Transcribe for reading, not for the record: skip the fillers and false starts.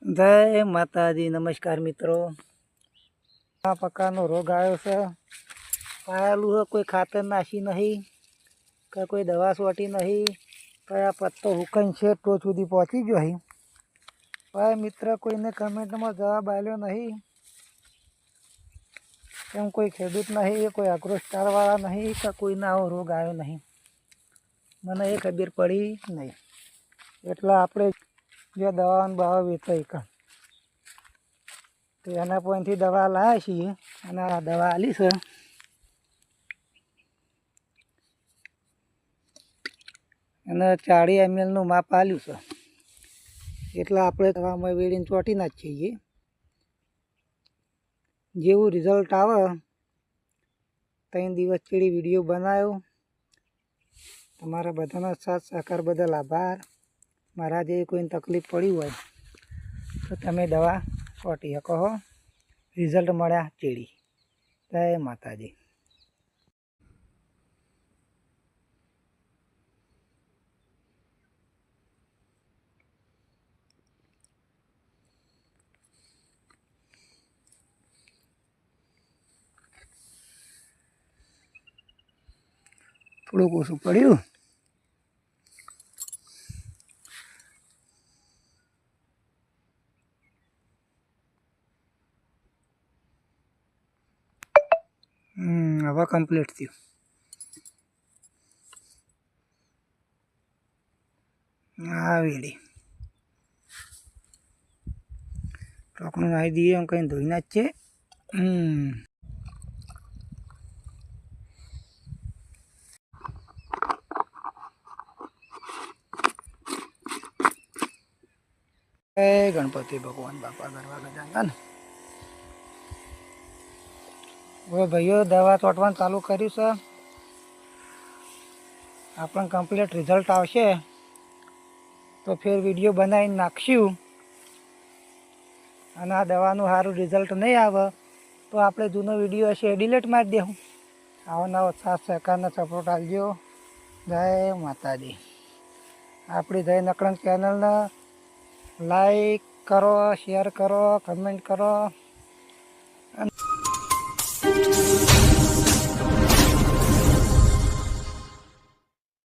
જય માતાજી, નમસ્કાર મિત્રો। આ પ્રકારનો રોગ આવ્યો છે, પાયેલું છે, કોઈ ખાતર નાખી નહીં કે કોઈ દવા છોટી નહીં, તો આ પત્તો હુકન છે ટોચ સુધી પહોંચી ગયો અહીં। ભાઈ મિત્ર, કોઈને કમેન્ટમાં જવાબ આવ્યો નહીં, એમ કોઈ ખેડૂત નહીં, કોઈ એગ્રો સ્ટારવાળા નહીં કે કોઈને આવો રોગ આવ્યો નહીં, મને એ ખબર પડી નહીં। એટલે આપણે જે દવાઓની બહાર વેચાઈ તો એના પોઈન્ટથી દવા લાવ્યા છીએ અને આ દવા આલી છે। અને 40 mlનું માપ આલ્યું છે, એટલે આપણે દવામાં વેડીને ચોંટી નાખીએ। જેવું રિઝલ્ટ આવે 3 દિવસ ચેડી વિડીયો બનાવ્યો। તમારા બધાનો સાથ સહકાર બદલ આભાર। મારા જેવી કોઈને તકલીફ પડી હોય તો તમે દવા છોટી શકો, રિઝલ્ટ મળ્યા ચેડી। જય માતાજી। થોડુંક ઓછું પડ્યું, હવે કમ્પ્લીટ થયું। આ વેડી ટોકણું નાખી દઈએ, એમ કંઈ ધોઈ નાખીએ। જય ગણપતિ ભગવાન બાપા ગરવા ગજાનન। હવે ભાઈઓ દવા ચોંટવાનું ચાલુ કર્યું છે, આપણને કમ્પ્લીટ રિઝલ્ટ આવશે તો ફેર વિડીયો બનાવીને નાખશું। અને આ દવાનું સારું રિઝલ્ટ નહીં આવે તો આપણે જૂનો વિડીયો હશે એ ડિલીટ મારી દેવું। આવો નવો સાથ સહકારનો સપોર્ટ આપજો। જય માતાજી। આપણી જય નકળંગ ચેનલને લાઈક કરો, શેર કરો, કમેન્ટ કરો।